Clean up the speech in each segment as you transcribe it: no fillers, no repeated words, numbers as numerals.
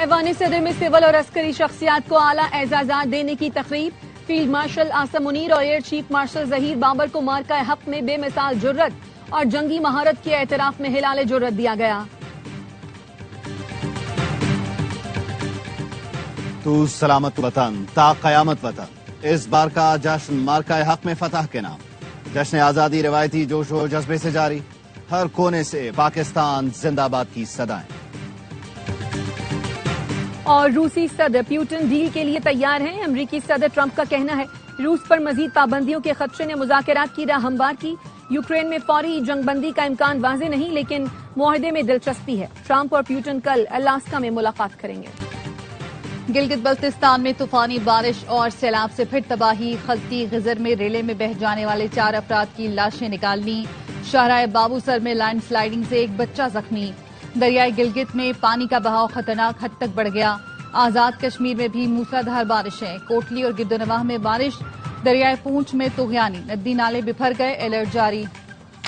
ایوان صدر میں سول اور عسکری شخصیات کو اعلیٰ اعزازات دینے کی تقریب. فیلڈ مارشل آصم منیر اور air chief marshal Zaheer Babar کو مارکہ حق میں بے مثال جرت اور جنگی مہارت کے اعتراف میں ہلال جرت دیا گیا. تو سلامت وطن تا قیامت وطن، اس بار کا جشن مارکہ حق میں فتح کے نام. جشن آزادی روایتی جوش و جذبے سے جاری، ہر کونے سے پاکستان زندہ باد کی صدائیں. اور روسی صدر پیوٹن ڈیل کے لیے تیار ہیں. امریکی صدر ٹرمپ کا کہنا ہے روس پر مزید پابندیوں کے خدشے نے مذاکرات کی راہ ہموار کی. یوکرین میں فوری جنگ بندی کا امکان واضح نہیں، لیکن معاہدے میں دلچسپی ہے. ٹرمپ اور پیوٹن کل الاسکا میں ملاقات کریں گے. گلگت بلتستان میں طوفانی بارش اور سیلاب سے پھر تباہی. خلطی غزر میں ریلے میں بہہ جانے والے 4 افراد کی لاشیں نکالنی. شاہراہ بابو سر میں لینڈ سلائیڈنگ سے ایک بچہ زخمی. دریائے گلگت میں پانی کا بہاؤ خطرناک حد تک بڑھ گیا. آزاد کشمیر میں بھی موسلادھار بارشیں. کوٹلی اور گردنواہ میں بارش. دریائے پونچھ میں طغیانی، ندی نالے بپھر گئے، الرٹ جاری.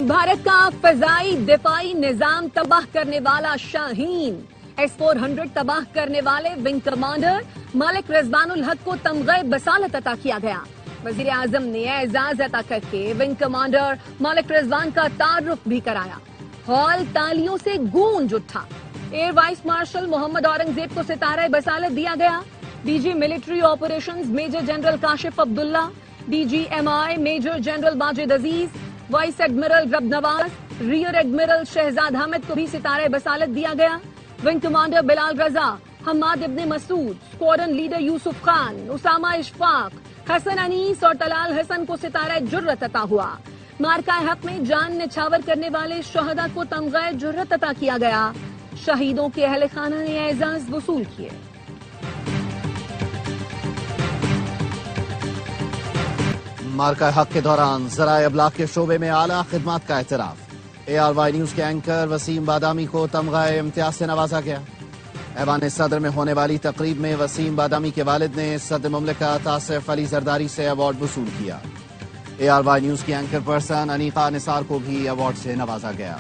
بھارت کا فضائی دفاعی نظام تباہ کرنے والا شاہین S-400 تباہ کرنے والے ونگ کمانڈر ملک رضوان الحق کو تمغہ بصالت عطا کیا گیا. وزیر اعظم نے اعزاز عطا کر کے ونگ کمانڈر ملک رضوان کا تعارف بھی کرایا. ہال تالیوں سے گونج اٹھا. Air vice marshal Muhammad Aurangzeb کو ستارہ بصالت دیا گیا. D G military operations major general Kashif Abdullah, D G MI major general Majid Aziz, vice admiral Rab Nawaz, rear admiral Shahzad Hamid کو بھی ستارہ بصالت دیا گیا. Wing commander Bilal Raza, Hammad Ibn Masood, squadron leader Yousuf Khan, Usama Ashfaq, Hassan Anees اور طلال حسن کو ستارہ جرت عطا ہوا. مارکہ حق میں جان نچھاور کرنے والے شہداء کو تمغہ جرت عطا کیا گیا. شہیدوں کے اہل خانہ نے اعزاز وصول کیے. مارکہ حق کے دوران ذرائع ابلاغ کے شعبے میں اعلیٰ خدمات کا اعتراف. ARY نیوز کے اینکر وسیم بادامی کو تمغہ امتیاز سے نوازا گیا. ایوان صدر میں ہونے والی تقریب میں وسیم بادامی کے والد نے صدر مملکت آصف علی زرداری سے ایوارڈ وصول کیا. ARY نیوز کی اینکر پرسن انیقہ نثار کو بھی ایوارڈ سے نوازا گیا.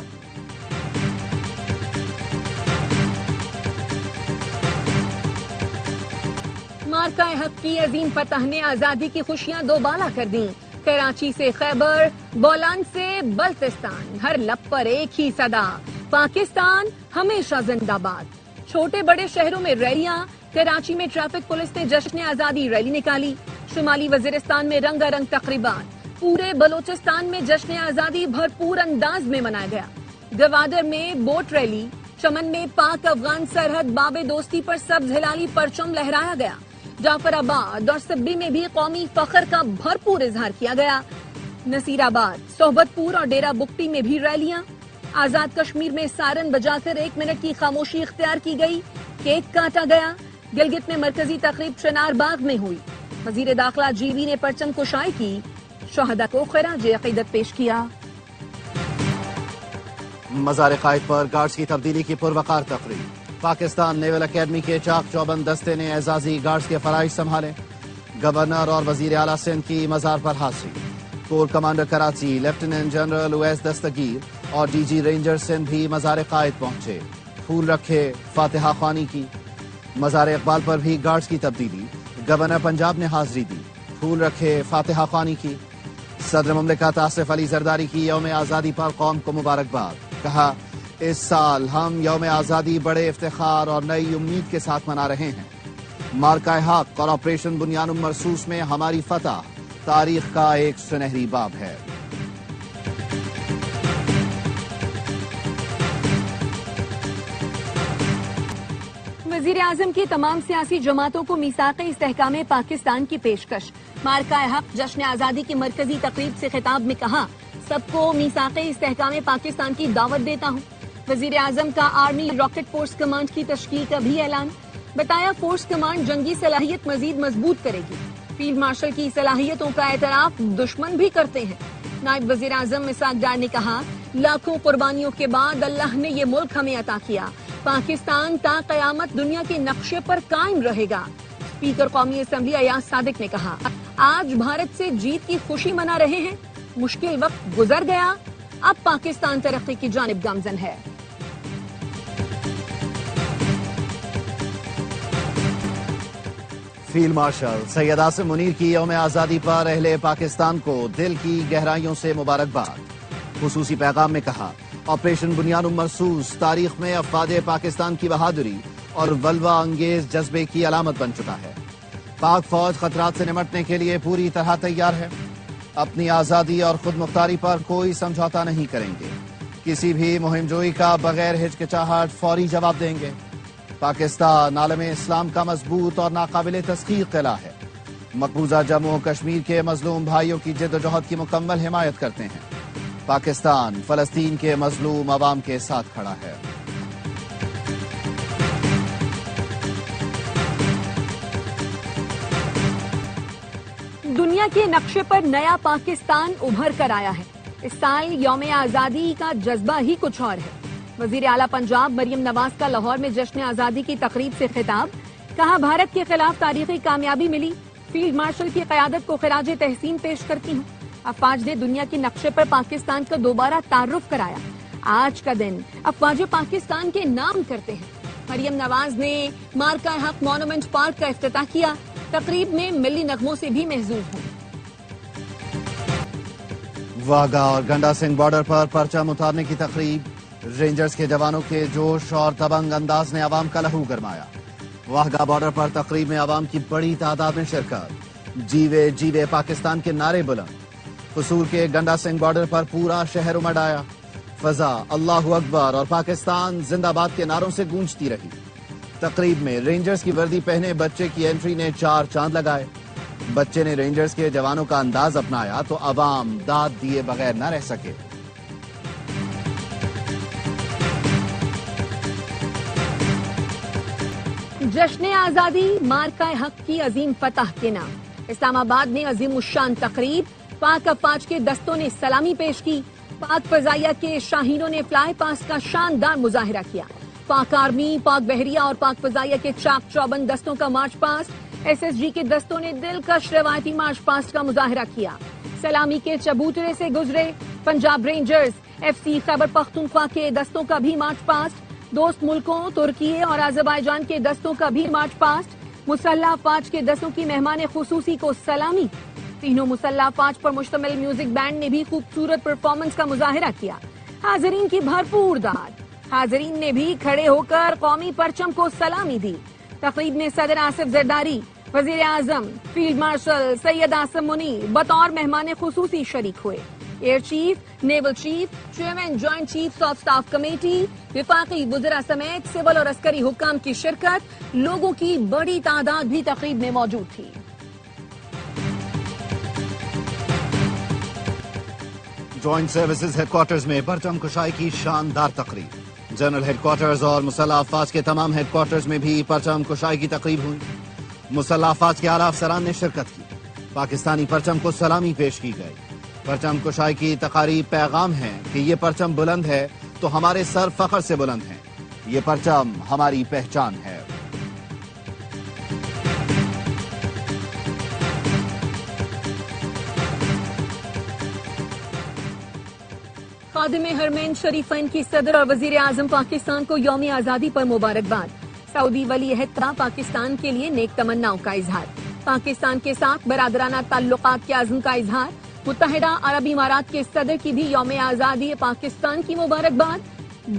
مارکہ حق کی عظیم فتح نے آزادی کی خوشیاں دوبالا کر دیں. کراچی سے خیبر، بولان سے بلتستان، ہر لب پر ایک ہی صدا، پاکستان ہمیشہ زندہ باد. چھوٹے بڑے شہروں میں ریلیاں. کراچی میں ٹریفک پولیس نے جشن آزادی ریلی نکالی. شمالی وزیرستان میں رنگا رنگ تقریبات. پورے بلوچستان میں جشن آزادی بھرپور انداز میں منایا گیا. گوادر میں بوٹ ریلی. چمن میں پاک افغان سرحد باب دوستی پر سبز ہلالی پرچم لہرایا گیا. جعفر آباد اور سبی میں بھی قومی فخر کا بھرپور اظہار کیا گیا. نصیر آباد، صحبت پور اور ڈیرہ بگٹی میں بھی ریلیاں. آزاد کشمیر میں سارن بجا کر 1 منٹ کی خاموشی اختیار کی گئی. کیک کاٹا گیا. گلگت میں مرکزی تقریب چنار باغ میں ہوئی. وزیر داخلہ GB نے پرچم کشائی کی. شہداء کو خراج عقیدت پیش کیا. مزار قائد پر گارڈز کی تبدیلی کی پروقار تقریب. پاکستان نیول اکیڈمی کے چاق چوبند دستے نے اعزازی گارڈز کے فرائض سنبھالے. گورنر اور وزیر اعلیٰ سندھ کی مزار پر حاضری. Corps commander Karachi lieutenant general Owais Dastgir اور DG رینجر سندھ بھی مزار قائد پہنچے. پھول رکھے، فاتحہ خوانی کی. مزار اقبال پر بھی گارڈز کی تبدیلی. گورنر پنجاب نے حاضری دی، پھول رکھے، فاتحہ خوانی کی. صدر مملکت آصف علی زرداری کی یوم آزادی پر قوم کو مبارکباد. کہا اس سال ہم یوم آزادی بڑے افتخار اور نئی امید کے ساتھ منا رہے ہیں. مارکہ حق اور آپریشن بنیان مرصوص میں ہماری فتح تاریخ کا ایک سنہری باب ہے. وزیر اعظم کی تمام سیاسی جماعتوں کو میثاق استحکام پاکستان کی پیشکش. مارکہ حق جشن آزادی کی مرکزی تقریب سے خطاب میں کہا سب کو میثاق استحکام پاکستان کی دعوت دیتا ہوں. وزیر اعظم کا آرمی راکٹ فورس کمانڈ کی تشکیل کا بھی اعلان. بتایا فورس کمانڈ جنگی صلاحیت مزید مضبوط کرے گی. فیلڈ مارشل کی صلاحیتوں کا اعتراف دشمن بھی کرتے ہیں. نائب وزیر اعظم مسعود ڈار نے کہا لاکھوں قربانیوں کے بعد اللہ نے یہ ملک ہمیں عطا کیا. پاکستان تا قیامت دنیا کے نقشے پر قائم رہے گا. اسپیکر قومی اسمبلی ایاز صادق نے کہا آج بھارت سے جیت کی خوشی منا رہے ہیں. مشکل وقت گزر گیا، اب پاکستان ترقی کی جانب گامزن ہے. فیلڈ مارشل سید عاصم منیر کی یوم آزادی پر اہل پاکستان کو دل کی گہرائیوں سے مبارکباد. خصوصی پیغام میں کہا آپریشن بنیاد مرصوص تاریخ میں افواج پاکستان کی بہادری اور ولوہ انگیز جذبے کی علامت بن چکا ہے. پاک فوج خطرات سے نمٹنے کے لیے پوری طرح تیار ہے. اپنی آزادی اور خود مختاری پر کوئی سمجھوتا نہیں کریں گے. کسی بھی مہم جوئی کا بغیر ہچکچاہٹ فوری جواب دیں گے. پاکستان عالم اسلام کا مضبوط اور ناقابل تسخیر قلعہ ہے. مقبوضہ جموں و کشمیر کے مظلوم بھائیوں کی جد و جہد کی مکمل حمایت کرتے ہیں. پاکستان فلسطین کے مظلوم عوام کے ساتھ کھڑا ہے. دنیا کے نقشے پر نیا پاکستان ابھر کر آیا ہے. اس سال یوم آزادی کا جذبہ ہی کچھ اور ہے. وزیر اعلیٰ پنجاب مریم نواز کا لاہور میں جشن آزادی کی تقریب سے خطاب. کہا بھارت کے خلاف تاریخی کامیابی ملی. فیلڈ مارشل کی قیادت کو خراج تحسین پیش کرتی ہوں. افواج نے دنیا کے نقشے پر پاکستان کا دوبارہ تعارف کرایا. آج کا دن افواج پاکستان کے نام کرتے ہیں. مریم نواز نے مارکا حق مونومنٹ پارک کا افتتاح کیا. تقریب میں ملی نغموں سے بھی محظوظ ہوں. واہگہ اور گنڈا سنگھ بارڈر پر پرچم اتارنے کی تقریب. رینجرز کے جوانوں کے جوش اور دبنگ انداز نے عوام کا لہو گرمایا. واہگہ بارڈر پر تقریب میں عوام کی بڑی تعداد میں شرکت. جیوے جیوے پاکستان کے نعرے بلند. قصور کے گنڈا سنگھ بارڈر پر پورا شہر امڈ آیا. فضا اللہ اکبر اور پاکستان زندہ باد کے نعروں سے گونجتی رہی. تقریب میں رینجرز کی وردی پہنے بچے کی انٹری نے 4 چاند لگائے. بچے نے رینجرز کے جوانوں کا انداز اپنایا تو عوام داد دیے بغیر نہ رہ سکے. جشن آزادی مارکا حق کی عظیم فتح کے نام. اسلام آباد میں عظیم الشان تقریب. پاک افواج کے دستوں نے سلامی پیش کی. پاک فضائیہ کے شاہینوں نے فلائی پاس کا شاندار مظاہرہ کیا. پاک آرمی، پاک بحریہ اور پاک فضائیہ کے چاق چوبند دستوں کا march past. S S G کے دستوں نے دلکش روایتی مارچ پاسٹ کا مظاہرہ کیا. سلامی کے چبوترے سے گزرے. Punjab rangers, F C Khyber Pakhtunkhwa کے دستوں کا بھی مارچ پاسٹ. دوست ملکوں ترکی اور آذربائیجان کے دستوں کا بھی مارچ پاسٹ. مسلح افواج کے دستوں کی مہمان خصوصی کو سلامی. تینوں مسلح افواج پر مشتمل میوزک بینڈ نے بھی خوبصورت پرفارمنس کا مظاہرہ کیا. حاضرین کی بھرپور داد. حاضرین نے بھی کھڑے ہو کر قومی پرچم کو سلامی دی. تقریب میں صدر آصف زرداری، وزیر اعظم، فیلڈ مارشل سید عاصم منیر بطور مہمان خصوصی شریک ہوئے. Air chief, naval chief, chairman joint chiefs of staff committee, وفاقی وزراء سمیت سول اور عسکری حکام کی شرکت. لوگوں کی بڑی تعداد بھی تقریب میں موجود تھی. جوائنٹ سروسز ہیڈ کوارٹرز میں پرچم کشائی کی شاندار تقریب. جنرل ہیڈ کوارٹرز اور مسلح افواج کے تمام ہیڈ کوارٹرز میں بھی پرچم کشائی کی تقریب ہوئی. مسلح افواج کے اعلیٰ افسران نے شرکت کی. پاکستانی پرچم کو سلامی پیش کی گئی. پرچم کشائی کی تقاریب پیغام ہے کہ یہ پرچم بلند ہے تو ہمارے سر فخر سے بلند ہیں. یہ پرچم ہماری پہچان ہے. خادم حرمین شریفین کی صدر اور وزیر اعظم پاکستان کو یوم آزادی پر مبارکباد. سعودی ولی عہد کا پاکستان کے لیے نیک تمناؤں کا اظہار. پاکستان کے ساتھ برادرانہ تعلقات کے عزم کا اظہار. متحدہ عرب امارات کے صدر کی بھی یوم آزادی پاکستان کی مبارکباد.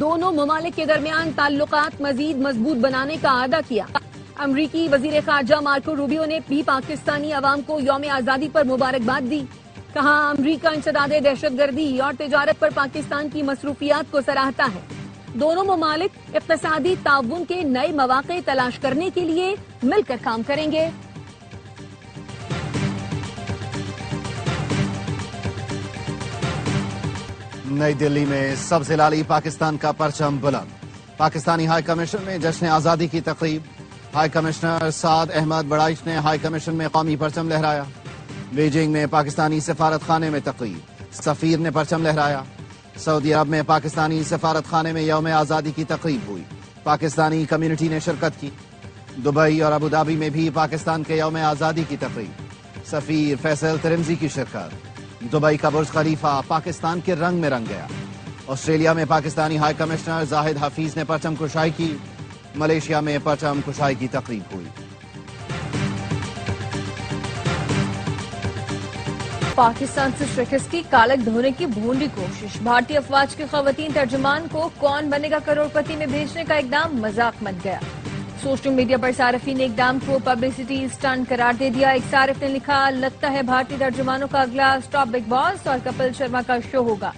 دونوں ممالک کے درمیان تعلقات مزید مضبوط بنانے کا اعادہ کیا. امریکی وزیر خارجہ مارکو روبیو نے بھی پاکستانی عوام کو یوم آزادی پر مبارکباد دی. کہا امریکہ انسداد دہشت گردی اور تجارت پر پاکستان کی مصروفیات کو سراہتا ہے. دونوں ممالک اقتصادی تعاون کے نئے مواقع تلاش کرنے کے لیے مل کر کام کریں گے. نئی دلی میں سبز ہلالی پاکستان کا پرچم بلند. پاکستانی ہائی کمیشن میں جشن آزادی کی تقریب. ہائی کمشنر سعد احمد بڑائچ نے ہائی کمیشن میں قومی پرچم لہرایا. بیجنگ میں پاکستانی سفارت خانے میں تقریب. سفیر نے پرچم لہرایا. سعودی عرب میں پاکستانی سفارت خانے میں یوم آزادی کی تقریب ہوئی. پاکستانی کمیونٹی نے شرکت کی. دبئی اور ابوظہبی میں بھی پاکستان کے یوم آزادی کی تقریب. سفیر فیصل ترمزی کی شرکت. دبئی کا برج خلیفہ پاکستان کے رنگ میں رنگ گیا. آسٹریلیا میں پاکستانی ہائی کمشنر زاہد حفیظ نے پرچم کشائی کی. ملیشیا میں پرچم کشائی کی تقریب ہوئی. پاکستان سے شکست کی کالک دھونے کی بھونڈی کوشش، بھارتی افواج کے خواتین ترجمان کو کون بنے گا کروڑ پتی میں بھیجنے کا اقدام مذاق بن گیا۔ سوشل میڈیا پر صارفین نے اقدام کو پبلسٹی اسٹنٹ قرار دے دیا۔ ایک صارف نے لکھا، لگتا ہے بھارتی ترجمانوں کا اگلا اسٹاپ بگ باس اور کپل شرما کا شو ہوگا۔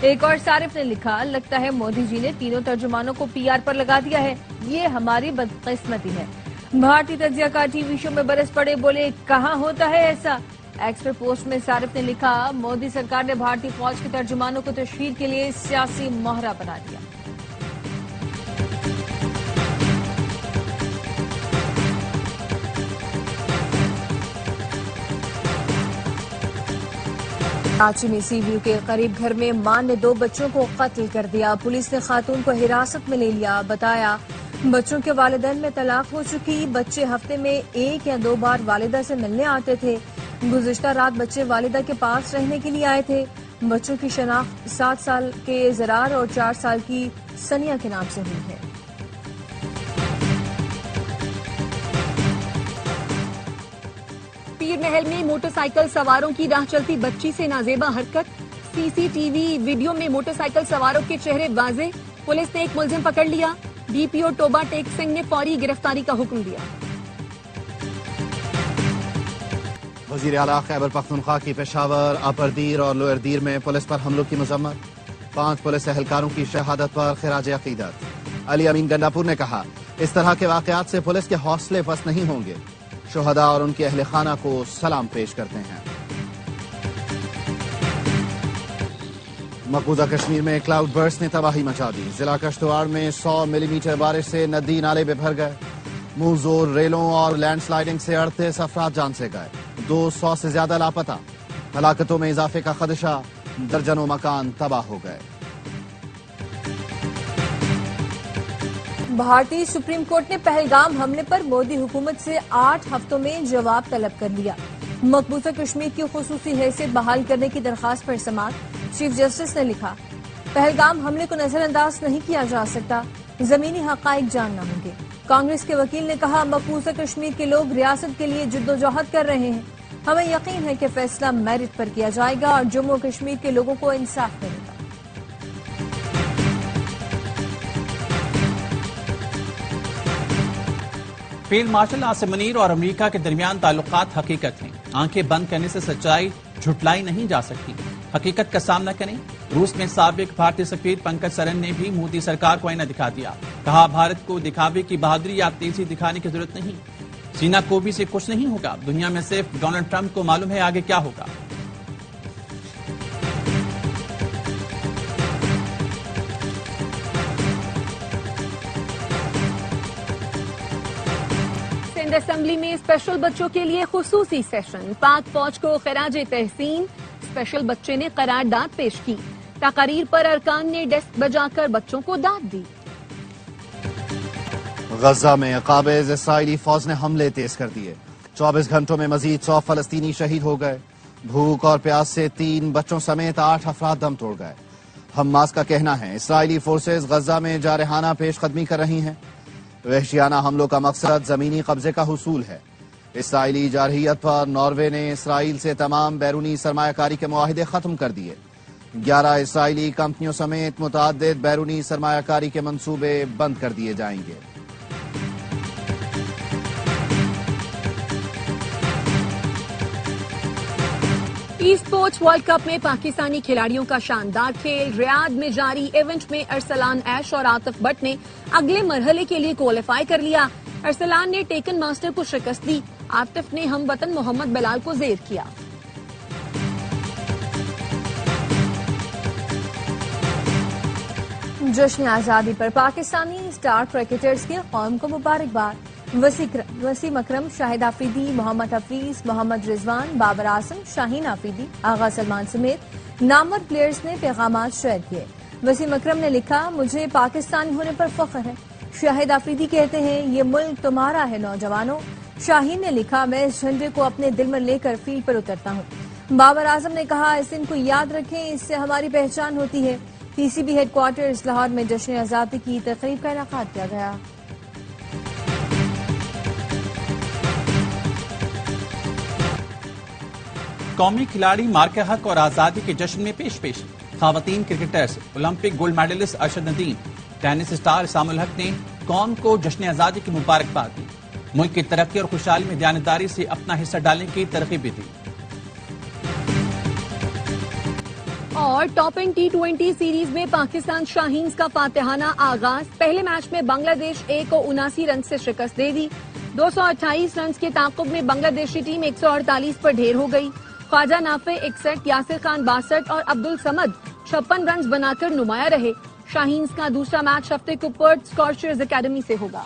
ایک اور صارف نے لکھا، لگتا ہے مودی جی نے تینوں ترجمانوں کو پی آر پر لگا دیا ہے، یہ ہماری بدقسمتی ہے۔ بھارتی تجزیہ کار ٹی وی شو میں برس پڑے، بولے کہاں ہوتا ہے ایسا۔ ایکس پر پوسٹ میں صارف نے لکھا، مودی سرکار نے بھارتی فوج کے ترجمانوں کو تشہیر کے لیے سیاسی مہرہ بنا دیا۔ کراچی میں سی ویو کے قریب گھر میں ماں نے 2 بچوں کو قتل کر دیا۔ پولیس نے خاتون کو حراست میں لے لیا، بتایا بچوں کے والدین میں طلاق ہو چکی، بچے ہفتے میں 1 یا 2 بار والدہ سے ملنے آتے تھے۔ گزشتہ رات بچے والدہ کے پاس رہنے کے لیے آئے تھے۔ بچوں کی شناخت 7 سال کے زرار اور 4 سال کی سنیا کے نام سے ہوئی ہے۔ پیر محل میں موٹر سائیکل سواروں کی راہ چلتی بچی سے نازیبا حرکت، سی سی ٹی وی ویڈیو میں موٹر سائیکل سواروں کے چہرے واضح، پولیس نے ایک ملزم پکڑ لیا۔ ڈی پی او ٹوبا ٹیک سنگھ نے فوری گرفتاری کا حکم دیا۔ وزیر اعلیٰ خیبر پختونخوا کی پشاور، اپر دیر اور لوئر دیر میں پولیس پر حملوں کی مذمت، 5 پولیس اہلکاروں کی شہادت پر خراج عقیدت۔ علی امین گنڈاپور نے کہا، اس طرح کے واقعات سے پولیس کے حوصلے پست نہیں ہوں گے، شہداء اور ان کے اہل خانہ کو سلام پیش کرتے ہیں۔ مقبوضہ کشمیر میں کلاؤڈ برسٹ نے تباہی مچا دی، ضلع کشتواڑ میں 100 ملی میٹر بارش سے ندی نالے میں بھر گئے، منہ زور ریلوں اور لینڈ سلائیڈنگ سے 38 افراد جان سے گئے، 200 سے زیادہ لاپتہ، ہلاکتوں میں اضافے کا خدشہ، درجنوں مکان تباہ ہو گئے۔ بھارتی سپریم کورٹ نے پہلگام حملے پر مودی حکومت سے 8 ہفتوں میں جواب طلب کر لیا۔ مقبوضہ کشمیر کی خصوصی حیثیت بحال کرنے کی درخواست پر سماعت، چیف جسٹس نے لکھا، پہلگام حملے کو نظر انداز نہیں کیا جا سکتا، زمینی حقائق جاننا ہوں گے۔ کانگریس کے وکیل نے کہا، مقبوضہ کشمیر کے لوگ ریاست کے لیے جدوجہد کر رہے ہیں، ہمیں یقین ہے کہ فیصلہ میرٹ پر کیا جائے گا اور جموں کشمیر کے لوگوں کو انصاف ملے گا۔ فیلڈ مارشل آصم منیر اور امریکہ کے درمیان تعلقات حقیقت ہیں، آنکھیں بند کرنے سے سچائی جھٹلائی نہیں جا سکتی، حقیقت کا سامنا کریں۔ روس میں سابق بھارتی سفیر پنکج سرن نے بھی مودی سرکار کو آئینہ دکھا دیا، کہا بھارت کو دکھاوے کی بہادری یا تیزی دکھانے کی ضرورت نہیں، سینا کوبی سے کچھ نہیں ہوگا، دنیا میں صرف ڈونلڈ ٹرمپ کو معلوم ہے آگے کیا ہوگا۔ سندھ اسمبلی میں اسپیشل بچوں کے لیے خصوصی سیشن، پاک فوج کو خراج تحسین، اسپیشل بچے نے قرارداد پیش کی، تقاریر پر ارکان نے ڈیسک بجا کر بچوں کو داد دی۔ غزہ میں قابض اسرائیلی فوج نے حملے تیز کر دیے، 24 گھنٹوں میں مزید 100 فلسطینی شہید ہو گئے، بھوک اور پیاس سے 3 بچوں سمیت 8 افراد دم توڑ گئے۔ حماس کا کہنا ہے اسرائیلی فورسز غزہ میں جارحانہ پیش قدمی کر رہی ہیں، وحشیانہ حملوں کا مقصد زمینی قبضے کا حصول ہے۔ اسرائیلی جارحیت پر ناروے نے اسرائیل سے تمام بیرونی سرمایہ کاری کے معاہدے ختم کر دیے، 11 اسرائیلی کمپنیوں سمیت متعدد بیرونی سرمایہ کاری کے منصوبے بند کر دیے جائیں گے۔ ای اسپورٹس ورلڈ کپ میں پاکستانی کھلاڑیوں کا شاندار کھیل، ریاض میں جاری ایونٹ میں ارسلان ایش اور عاطف بٹ نے اگلے مرحلے کے لیے کوالیفائی کر لیا۔ ارسلان نے ٹیکن ماسٹر کو شکست دی، عاطف نے ہم وطن محمد بلال کو زیر کیا۔ جشن آزادی پر پاکستانی اسٹار کرکٹرز کی قوم کو مبارکباد، وسیم اکرم، شاہد آفریدی، محمد حفیظ، محمد رضوان، بابر اعظم، شاہین آفریدی، آغا سلمان سمیت نامور پلیئرز نے پیغامات شیئر کیے۔ وسیم اکرم نے لکھا، مجھے پاکستانی ہونے پر فخر ہے۔ شاہد آفریدی کہتے ہیں، یہ ملک تمہارا ہے نوجوانوں۔ شاہین نے لکھا، میں اس جھنڈے کو اپنے دل میں لے کر فیلڈ پر اترتا ہوں۔ بابر اعظم نے کہا، اس دن کو یاد رکھیں، اس سے ہماری پہچان ہوتی ہے۔ پی C B head quarters Lahore میں جشن آزادی کی تقریب کا انعقاد کیا گیا۔ قومی کھلاڑی مارکہ حق اور آزادی کے جشن میں پیش خواتین cricketers Olympic gold medallist Arshad Nadeem, tennis star Aisam ul-Haq نے قوم کو جشن آزادی کی مبارکباد دی، ملک کی ترقی اور خوشحالی میں دیانتداری سے اپنا حصہ ڈالنے کی ترغیب بھی دی۔ اور ٹاپنگ T20 سیریز میں پاکستان شاہینز کا فاتحانہ آغاز، پہلے میچ میں بنگلہ دیش A کو 79 رن سے شکست دے دی۔ 228 رنز کے تعاقب میں بنگلہ دیشی ٹیم 148 پر ڈھیر ہو گئی۔ خواجہ نافع 61، یاسر خان 62 اور عبد الصمد 56 رنز بنا کر نمایاں رہے۔ شاہینز کا دوسرا میچ ہفتے کو پرتھ اسکارچرز اکیڈمی سے ہوگا۔